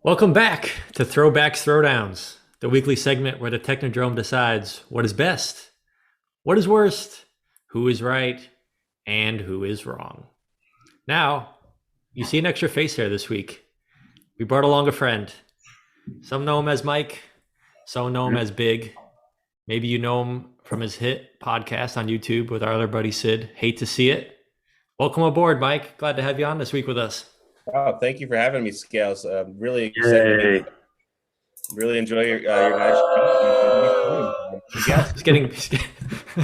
Welcome back to Throwbacks Throwdowns, the weekly segment where the Technodrome decides what is best, what is worst, who is right, and who is wrong. Now, you see an extra face here this week. We brought along a friend. Some know him as Mike, some know him as Big. Maybe you know him from his hit podcast on YouTube with our other buddy Sid. Hate to see it. Welcome aboard, Mike. Glad to have you on this week with us. Oh, thank you for having me, Scales. Really Yay. excited. Really enjoy your guys' show. Yes.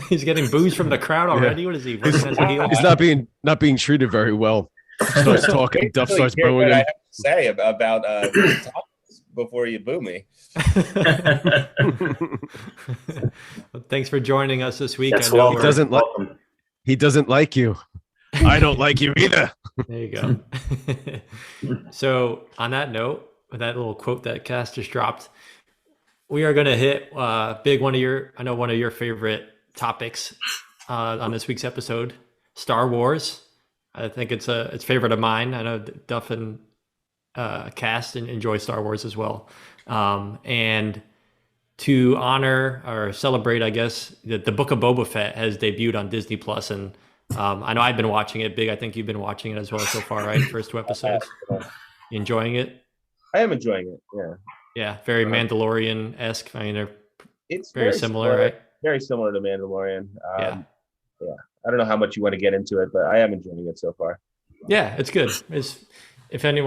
He's getting booze from the crowd already. Yeah. What is he? Working as a heel? He's not being treated very well. Starts talking, Duff starts Hear booing what I him. have to say about topics before you boo me. Well, thanks for joining us this week. Yes, I know welcome. we're- He doesn't like you. I don't like you either. There you go. So, on that note, with that little quote that Cass just dropped, we are going to hit big one of your favorite topics on this week's episode, Star Wars. I think it's favorite of mine. I know Duff and Cass enjoy Star Wars as well. And to honor or celebrate, I guess, the Book of Boba Fett has debuted on Disney Plus, and I know I've been watching it. Big, I think you've been watching it as well so far, right? First two episodes. You enjoying it? I am enjoying it. Yeah, Yeah, very Mandalorian-esque. I mean, they're it's very similar, right? Very similar to Mandalorian. Yeah. Yeah. I don't know how much you want to get into it, but I am enjoying it so far. Yeah, it's good. If any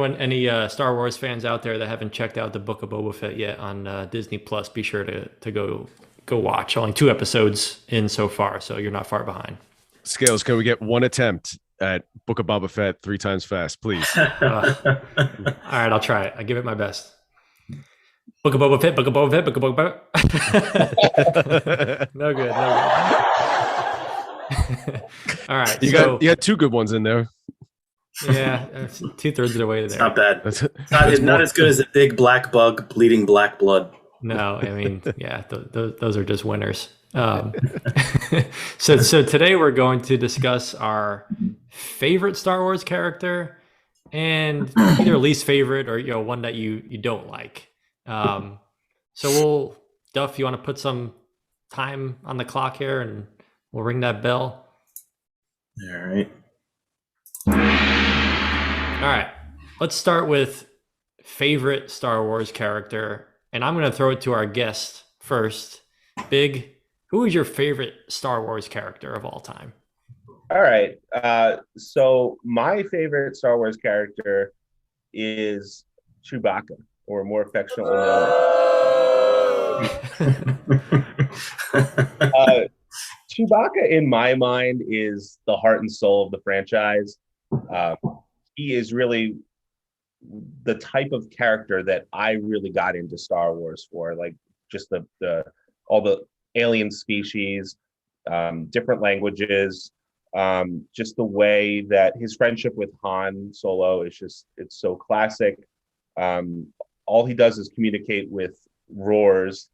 Star Wars fans out there that haven't checked out the Book of Boba Fett yet on Disney Plus, be sure to go watch. Only 2 episodes in so far, so you're not far behind. Scales, can we get one attempt at Book of Boba Fett 3 times fast, please? All right, I'll try it. I give it my best. Book of Boba Fett, Book of Boba Fett, Book of Boba Fett. No good. All right, You got 2 good ones in there. Yeah, 2/3 of the way It's there. not bad. That's It's not as good as a big black bug bleeding black blood. No, I mean, yeah, those are just winners. So today we're going to discuss our favorite Star Wars character and either least favorite or one that you don't like. So Duff, you want to put some time on the clock here and we'll ring that bell. All right. All right, let's start with favorite Star Wars character, and I'm going to throw it to our guest first. Big, who is your favorite Star Wars character of all time? All right. So my favorite Star Wars character is Chewbacca, or more affectionately known. Chewbacca, in my mind, is the heart and soul of the franchise. He is really the type of character that I really got into Star Wars for, like just the all the alien species, different languages, just the way that his friendship with Han Solo is it's so classic. All he does is communicate with roars.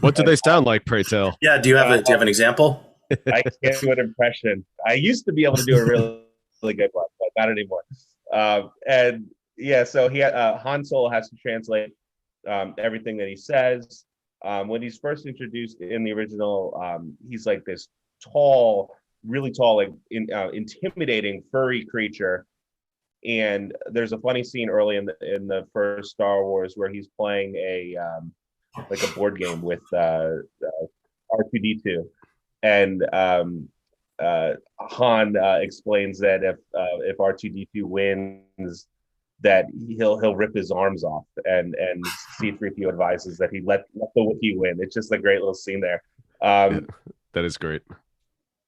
What do they sound like, pray tell? Yeah. Do you have an example? I can't do an impression. I used to be able to do a really good one, but not anymore. And yeah, so Han Solo has to translate everything that he says. When he's first introduced in the original, he's like this tall, really tall, like intimidating furry creature. And there's a funny scene early in the first Star Wars where he's playing a board game with R2D2, and Han explains that if R2D2 wins, that he'll rip his arms off, and C-3PO advises that he let the Wookiee win. It's just a great little scene there. Yeah, that is great.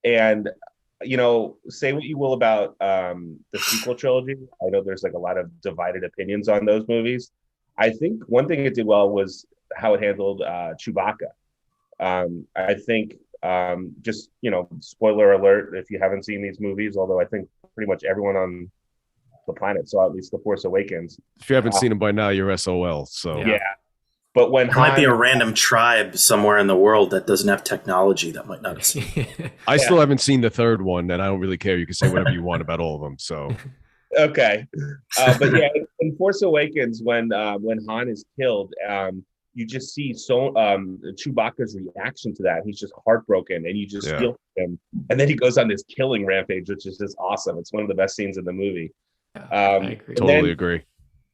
And say what you will about the sequel trilogy. I know there's like a lot of divided opinions on those movies. I think one thing it did well was how it handled Chewbacca. I think just spoiler alert if you haven't seen these movies, although I think pretty much everyone on the planet saw at least The Force Awakens. If you haven't seen them by now, you're SOL. So Yeah. But when There might be a random tribe somewhere in the world that doesn't have technology that might not have seen. I still haven't seen the third one, and I don't really care. You can say whatever you want about all of them. So Okay, but yeah, in Force Awakens, when Han is killed, you just see Chewbacca's reaction to that. He's just heartbroken, and you just Yeah, feel for him. And then he goes on this killing rampage, which is just awesome. It's one of the best scenes in the movie. Yeah, I Um, agree. and totally then agree.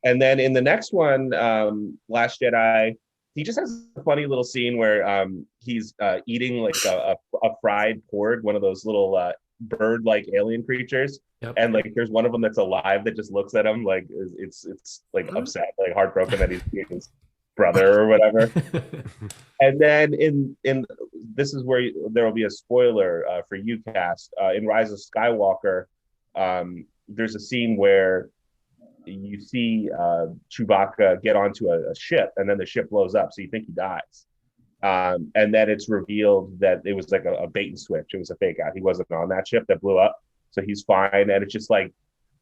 and then in the next one, Last Jedi, he just has a funny little scene where he's eating like a fried porg, one of those little bird-like alien creatures, Yep. and like there's one of them that's alive that just looks at him like it's like upset, like heartbroken that he's eating his brother or whatever. And then in this is where there will be a spoiler for you, cast. In Rise of Skywalker, there's a scene where you see Chewbacca get onto a ship, and then the ship blows up, so you think he dies. And then it's revealed that it was like a bait and switch. It was a fake out. He wasn't on that ship that blew up, so he's fine. And it's just like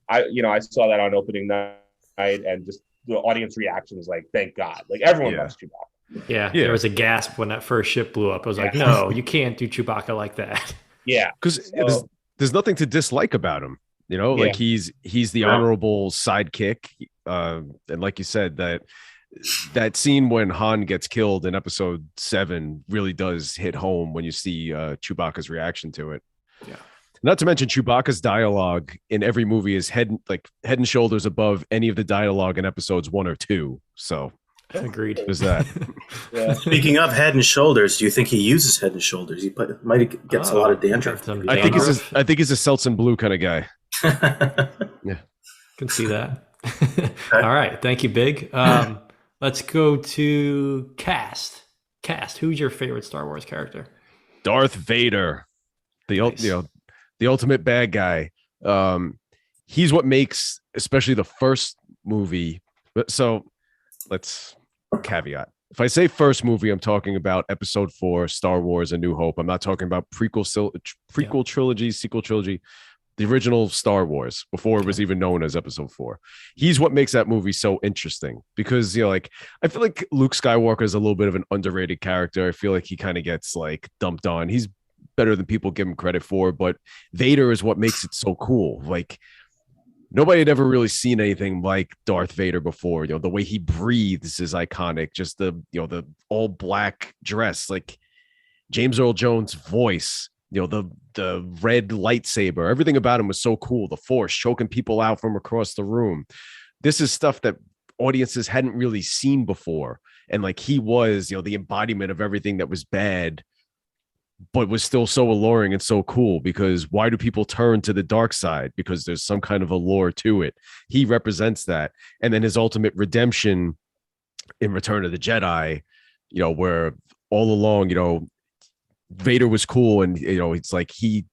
I saw that on opening night, and just the audience reaction was like, "Thank God!" Like everyone Yeah. loves Chewbacca. Yeah, Yeah. there was a gasp when that first ship blew up. I was like, Yeah. no, you can't do Chewbacca like that. Yeah, Because so, there's nothing to dislike about him. You know, like yeah, he's the honorable sidekick. And like you said, that scene when Han gets killed in Episode 7 really does hit home when you see Chewbacca's reaction to it. Yeah. Not to mention Chewbacca's dialogue in every movie is head and shoulders above any of the dialogue in episodes 1 or 2. So Agreed. there's that. yeah. Speaking of Head and Shoulders, do you think he uses Head and Shoulders? He might gets a lot of dandruff. I think he's a Seltz Blue kind of guy. Can see that. All right, thank you, Big. Let's go to Cast. Cast, who's your favorite Star Wars character? Darth Vader, Nice. the ultimate bad guy. He's what makes especially the first movie. So let's caveat. If I say first movie, I'm talking about Episode 4, Star Wars: A New Hope. I'm not talking about prequel trilogy, sequel trilogy. The original Star Wars before it was even known as Episode 4. He's what makes that movie so interesting because like I feel like Luke Skywalker is a little bit of an underrated character. I feel like he kind of gets like dumped on. He's better than people give him credit for, but Vader is what makes it so cool. Like nobody had ever really seen anything like Darth Vader before. The way he breathes is iconic. Just the all black dress, like James Earl Jones' voice. The red lightsaber, everything about him was so cool. The Force choking people out from across the room. This is stuff that audiences hadn't really seen before. And like he was, the embodiment of everything that was bad, but was still so alluring and so cool because why do people turn to the dark side? Because there's some kind of allure to it. He represents that. And then his ultimate redemption in Return of the Jedi, where all along, Vader was cool, and it's like he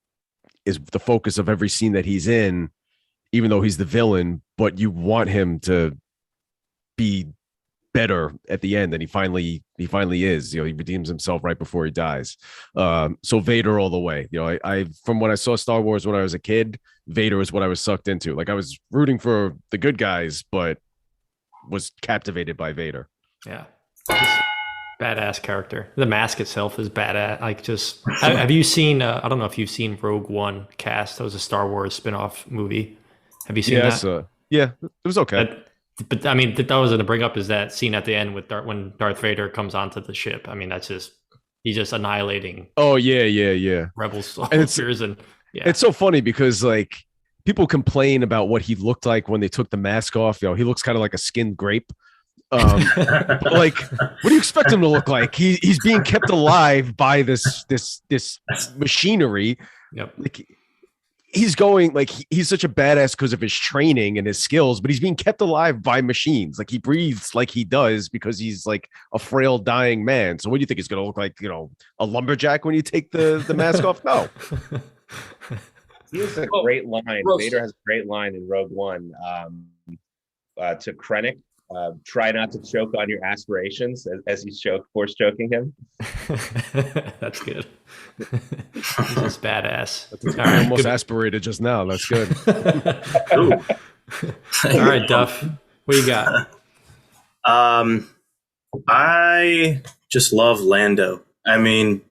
is the focus of every scene that he's in, even though he's the villain. But you want him to be better at the end, and he finally is. He redeems himself right before he dies. So Vader all the way. I from when I saw Star Wars when I was a kid, Vader is what I was sucked into. Like I was rooting for the good guys, but was captivated by Vader. Yeah. Badass character. The mask itself is badass. Like, just have you seen? I don't know if you've seen Rogue One. Cast. That was a Star Wars spin-off movie. Have you seen that? Yeah, it was okay. But I mean, that was going to bring up is that scene at the end with when Darth Vader comes onto the ship. I mean, that's just he's just annihilating. Oh yeah. Rebel soldiers and yeah. It's so funny because like people complain about what he looked like when they took the mask off. He looks kind of like a skinned grape. Like, what do you expect him to look like? He's being kept alive by this machinery. Yep. Like he's going like he's such a badass because of his training and his skills, but he's being kept alive by machines. Like he breathes like he does because he's like a frail, dying man. So what do you think he's going to look like? A lumberjack when you take the mask off? No. He has a great line. Vader has a great line in Rogue One to Krennic. Try not to choke on your aspirations as he's force choking him. That's good. He's just badass. I almost aspirated just now. That's good. All right, Duff. What you got? I just love Lando. I mean,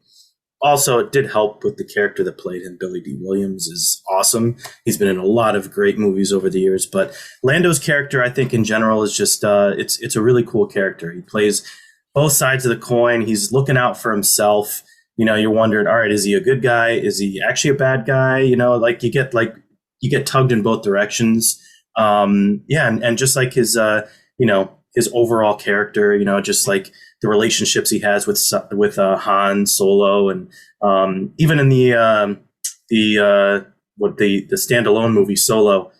also it did help with the character that played him. Billy D. Williams is awesome. He's been in a lot of great movies over the years, but Lando's character, I think in general, is just it's a really cool character. He plays both sides of the coin. He's looking out for himself. You're wondering, all right, is he a good guy? Is he actually a bad guy? Like you get tugged in both directions. And just like his his overall character, just like the relationships he has with Han Solo, and even in the standalone movie Solo,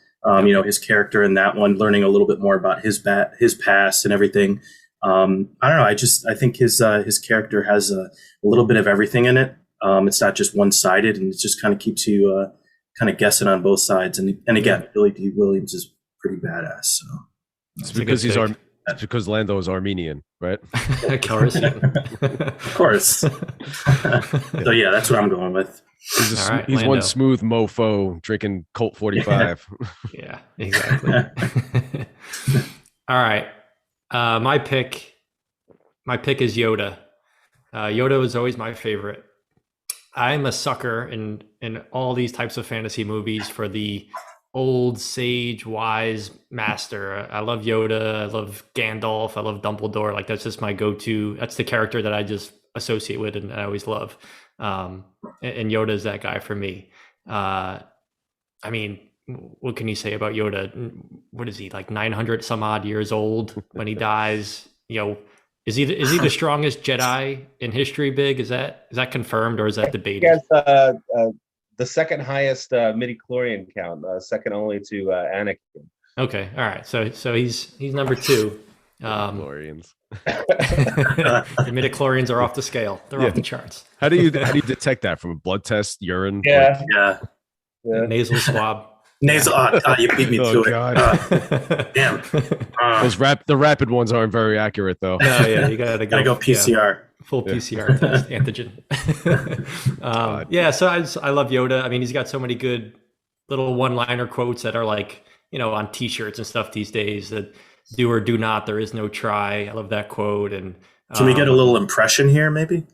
his character in that one, learning a little bit more about his past and everything. I don't know. I think his character has a little bit of everything in it. It's not just one sided, and it just kind of keeps you kind of guessing on both sides. And again, Billy D. Williams is pretty badass. So it's because it's because Lando is Armenian, right? Of course. Of course. So yeah, that's what I'm going with. He's one smooth mofo drinking Colt 45. Yeah, exactly. All right. My pick is Yoda. Yoda was always my favorite. I'm a sucker in all these types of fantasy movies for the old sage wise master. I love Yoda, I love Gandalf, I love Dumbledore. Like that's just my go-to. That's the character that I just associate with and I always love. And Yoda is that guy for me. I mean, what can you say about Yoda? What is he, like 900 some odd years old when he dies? Is he the strongest Jedi in history? Big, is that confirmed or is that debated? Yes, the second highest midi-chlorian count, second only to Anakin. Okay, all right. So he's number 2. Midi-chlorians. The midi-chlorians are off the scale. They're off the charts. How do you detect that from a blood test, urine? Yeah. Nasal swab. Nasal. You beat me to it. Damn. The rapid ones aren't very accurate, though. No, yeah, you gotta go PCR. Yeah, full PCR test, antigen. So I love Yoda. I mean, he's got so many good little one-liner quotes that are like, on T-shirts and stuff these days. That do or do not, there is no try. I love that quote. And can we get a little impression here, maybe?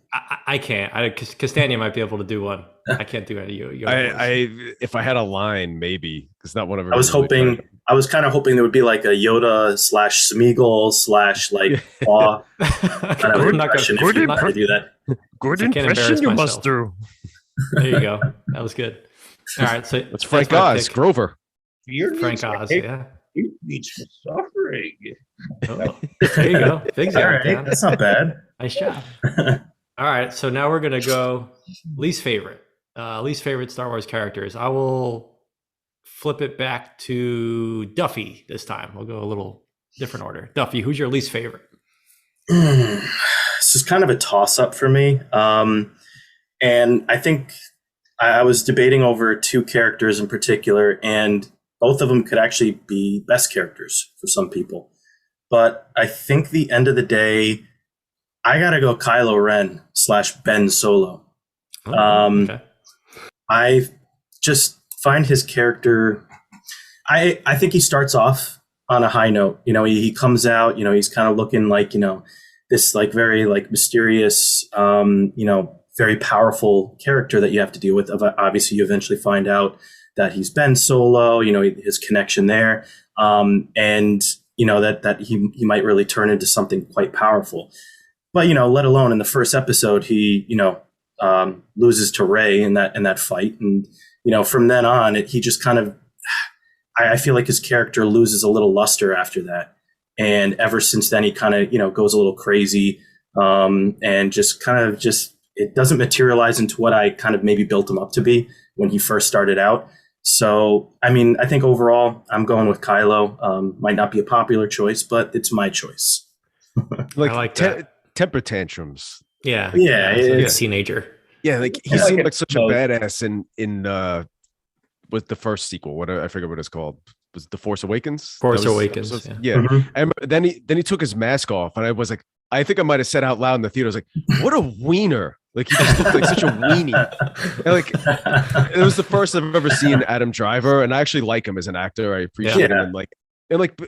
I can't. Castania might be able to do one. I can't do any of Yoda. If I had a line, maybe it's not one of. I was kind of hoping there would be like a Yoda / Smeagol / like Paw kind of impression. If you're not going to do that, good impression you must do. There you go. That was good. All right, so it's Frank Oz, Grover. Frank Oz, yeah. You need suffering. Oh, there you go. Things all right, that's not bad. Nice job. All right, so now we're gonna go least favorite Star Wars characters. I will flip it back to Duffy this time. We'll go a little different order. Duffy, who's your least favorite? This is kind of a toss-up for me, and I think I was debating over 2 characters in particular, and both of them could actually be best characters for some people. But I think the end of the day, I gotta go Kylo Ren / Ben Solo. Okay. I just find his character. I think he starts off on a high note. He comes out. He's kind of looking like this like very like mysterious, very powerful character that you have to deal with. Obviously, you eventually find out that he's Ben Solo. His connection there, and that he might really turn into something quite powerful. But let alone in the first episode, he loses to Rey in that fight, and from then on, he just kind of. I feel like his character loses a little luster after that, and ever since then, he kind of goes a little crazy, and just it doesn't materialize into what I kind of maybe built him up to be when he first started out. So, I mean, I think overall, I'm going with Kylo. Might not be a popular choice, but it's my choice. Like, I like temper tantrums. Yeah. It's a teenager. Yeah, like he seemed like such a badass in with the first sequel. I forget what it's called. Was it The Force Awakens? Force Awakens. Yeah. Mm-hmm. And then he took his mask off, and I was like, I think I might have said out loud in the theater, I was like, what a wiener. Like he just looked like such a weenie. And like it was the first I've ever seen Adam Driver, and I actually like him as an actor. I appreciate him. And like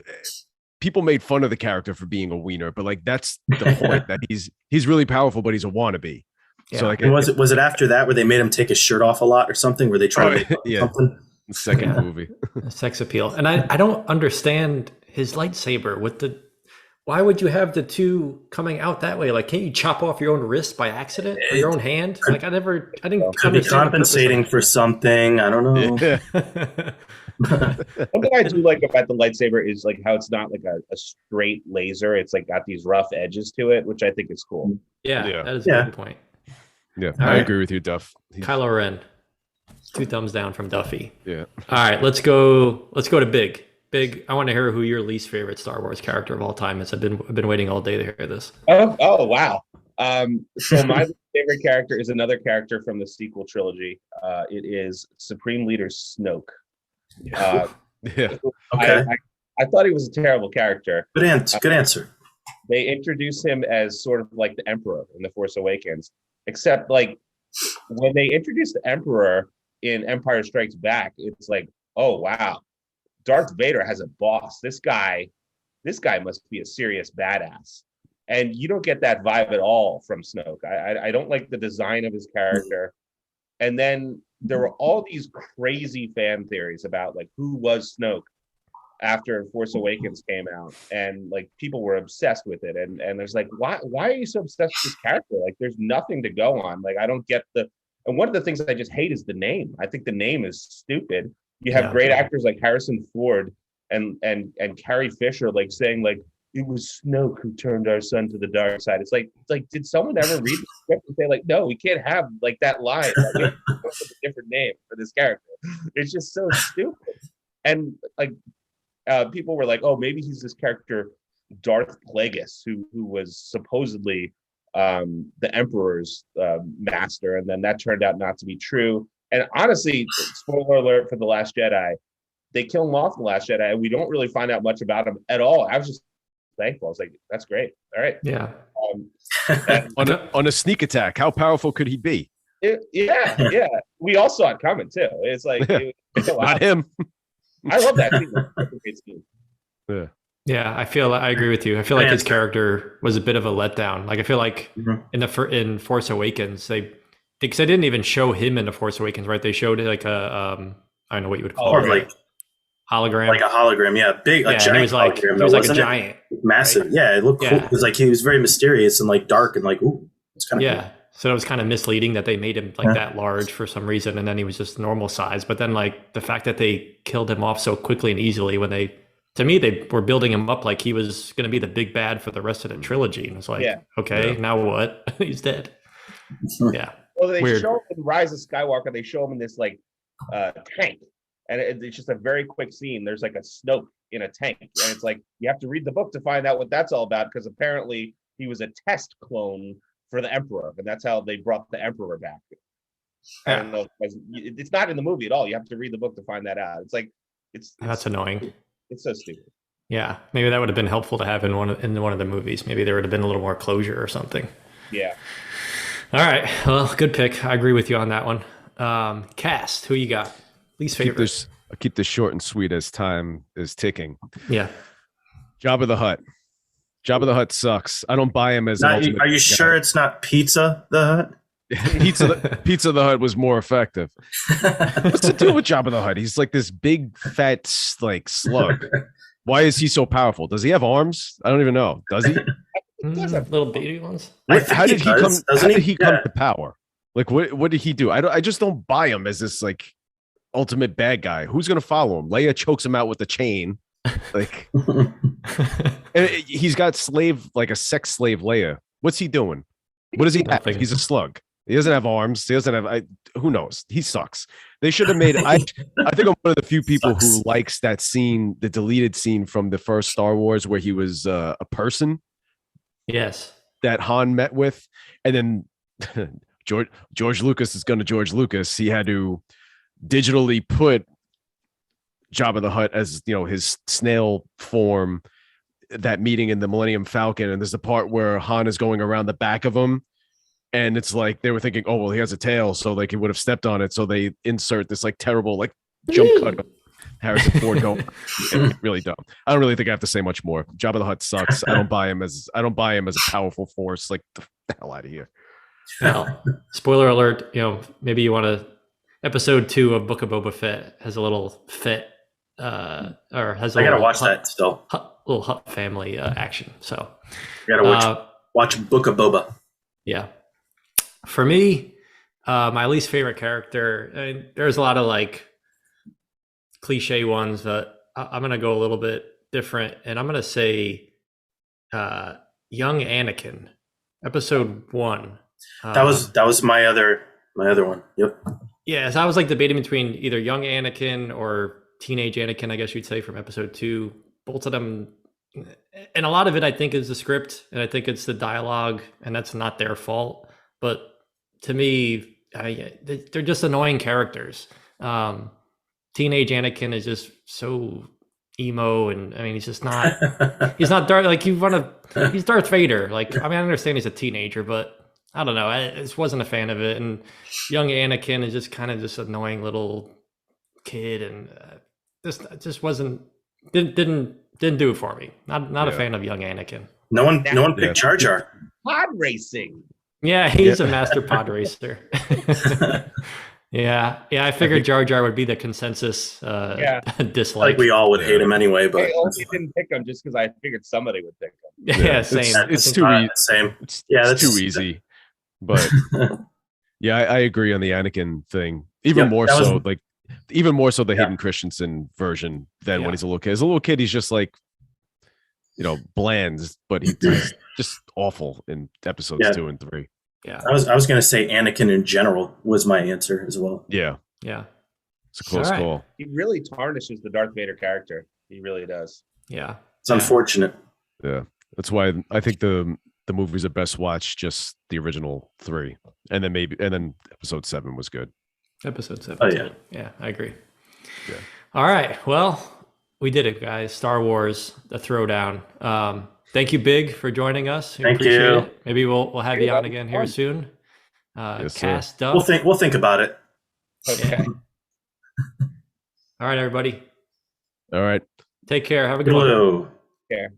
people made fun of the character for being a wiener, but like that's the point, that he's really powerful, but he's a wannabe. So like, And was it after that where they made him take his shirt off a lot or something? Where they tried to make something? Second movie. Sex appeal. And I don't understand his lightsaber with the. Why would you have the two coming out that way? Like, can't you chop off your own wrist by accident or your own hand? Like, I didn't. Could be compensating for something. I don't know. Yeah. Something I do like about the lightsaber is like how it's not like a straight laser. It's like got these rough edges to it, which I think is cool. Yeah, Yeah. that is a good point. Yeah, All I right. agree with you, Duff. Kylo Ren. 2 thumbs down from Duffy. Yeah. All right, let's go to Big. Big, I want to hear who your least favorite Star Wars character of all time is. I've been waiting all day to hear this. Oh wow. So my favorite character is another character from the sequel trilogy. It is Supreme Leader Snoke. Yeah. Okay. I thought he was a terrible character. Good answer. They introduce him as sort of like the Emperor in The Force Awakens, except like when they introduced the Emperor in Empire Strikes Back, it's like, oh wow, Darth Vader has a boss. This guy must be a serious badass. And you don't get that vibe at all from Snoke. I don't like the design of his character. And then there were all these crazy fan theories about like who was Snoke after Force Awakens came out, and like people were obsessed with it. And there's like, why are you so obsessed with this character? Like, there's nothing to go on. Like, I don't get the. And one of the things that I just hate is the name. I think the name is stupid. You have great actors like Harrison Ford and Carrie Fisher like saying like it was Snoke who turned our son to the dark side. It's like did someone ever read the script and say like, no, we can't have like that line. Like, we have to come up with a different name for this character. It's just so stupid. And like people were like, oh, maybe he's this character Darth Plagueis who was supposedly the Emperor's master, and then that turned out not to be true. And honestly, spoiler alert for The Last Jedi, they kill him off in The Last Jedi, and we don't really find out much about him at all. I was just thankful. I was like, that's great. All right. Yeah. On a sneak attack, how powerful could he be? Yeah. We all saw it coming too. It's like Not him. I love that scene. That's a great scene. Yeah. Yeah, I agree with you. I feel like his character was a bit of a letdown. Like I feel like in Force Awakens, because they didn't even show him in the Force Awakens, right? They showed it like a I don't know what you would call it, like hologram, like a hologram. Yeah, big, a giant. It was like hologram, it was like a wasn't giant, massive. Right? Yeah, it looked cool. It was like he was very mysterious and like dark and like ooh, it's kind of cool. So it was kind of misleading that they made him like that large for some reason, and then he was just normal size. But then like the fact that they killed him off so quickly and easily when they were building him up like he was going to be the big bad for the rest of the trilogy, and it's like, okay, now what? He's dead. Yeah. Well, they show him in Rise of Skywalker. They show him in this like tank, and it's just a very quick scene. There's like a Snoke in a tank, and it's like you have to read the book to find out what that's all about, because apparently he was a test clone for the Emperor, and that's how they brought the Emperor back. I don't know. It's not in the movie at all. You have to read the book to find that out. It's like that's annoying. It's so stupid. Yeah, maybe that would have been helpful to have in one of the movies. Maybe there would have been a little more closure or something. Yeah. All right. Well, good pick. I agree with you on that one. Cast. Who you got? Least favorite. I'll keep this short and sweet as time is ticking. Yeah. Jabba the Hutt. Jabba the Hutt sucks. I don't buy him as an ultimate Are you sure it's not Pizza the Hutt? Pizza the Hutt was more effective. What's the deal with Jabba the Hutt? He's like this big fat like slug. Why is he so powerful? Does he have arms? I don't even know. Does he? Little baby ones. How did he come to power? Like what did he do? I just don't buy him as this like ultimate bad guy. Who's gonna follow him? Leia chokes him out with a chain. Like and he's got a sex slave Leia. What's he doing? What does he have? He's a slug. He doesn't have arms. He doesn't have. Who knows? He sucks. They should have made. I think I'm one of the few people who likes that scene, the deleted scene from the first Star Wars, where he was a person. Yes. That Han met with, and then George Lucas is going to George Lucas. He had to digitally put Jabba the Hutt as his snail form. That meeting in the Millennium Falcon, and there's the part where Han is going around the back of him. And it's like they were thinking, oh, well, he has a tail, so like he would have stepped on it. So they insert this like terrible like jump cut of Harrison Ford going. Really dumb. I don't really think I have to say much more. Jabba the Hutt sucks. I don't buy him as a powerful force. Like the hell out of here. Well, spoiler alert, maybe you want to episode 2 of Book of Boba Fett has a little Fett or has a I gotta little watch that still. little Hutt family action. So I gotta watch Book of Boba. yeah. For me, my least favorite character, there's a lot of like cliche ones, but I'm gonna go a little bit different, and I'm gonna say young Anakin, episode 1. That was my other one. Yep. Yeah, so I was like debating between either young Anakin or teenage Anakin, I guess you'd say, from episode 2. Both of them, and a lot of it I think is the script, and I think it's the dialogue, and that's not their fault. But to me, they're just annoying characters. Teenage Anakin is just so emo, and I mean, he's just not. He's not Darth. Like he's Darth Vader. Like, I mean, I understand he's a teenager, but I don't know. I just wasn't a fan of it. And young Anakin is just kind of this annoying little kid, and just wasn't didn't do it for me. Not a fan of young Anakin. No one picked Jar Jar. Pod racing. Yeah, he's a master pod racer. Yeah. I figured Jar Jar would be the consensus dislike. Like we all would hate him anyway, but I only didn't pick him just because I figured somebody would pick him. Yeah, same. It's too easy. Same. It's too easy. But yeah, I agree on the Anakin thing. Even more so the Hayden Christensen version than when he's a little kid. As a little kid, he's just like, bland, but he's just awful in episodes 2 and 3. Yeah, I was gonna say Anakin in general was my answer as well. Yeah. It's a close call. He really tarnishes the Darth Vader character. He really does. Yeah, it's unfortunate. Yeah, that's why I think the movies are best watched just the original 3, and then episode 7 was good. Episode 7. Oh yeah, I agree. Yeah. All right, well, we did it, guys. Star Wars, the throwdown. Thank you, Big, for joining us. Thank you. It. Maybe we'll have you on again here soon. Yes, Cast sir. Duff. We'll think about it. Okay. All right, everybody. All right. Take care. Have a good one. Hello. Care.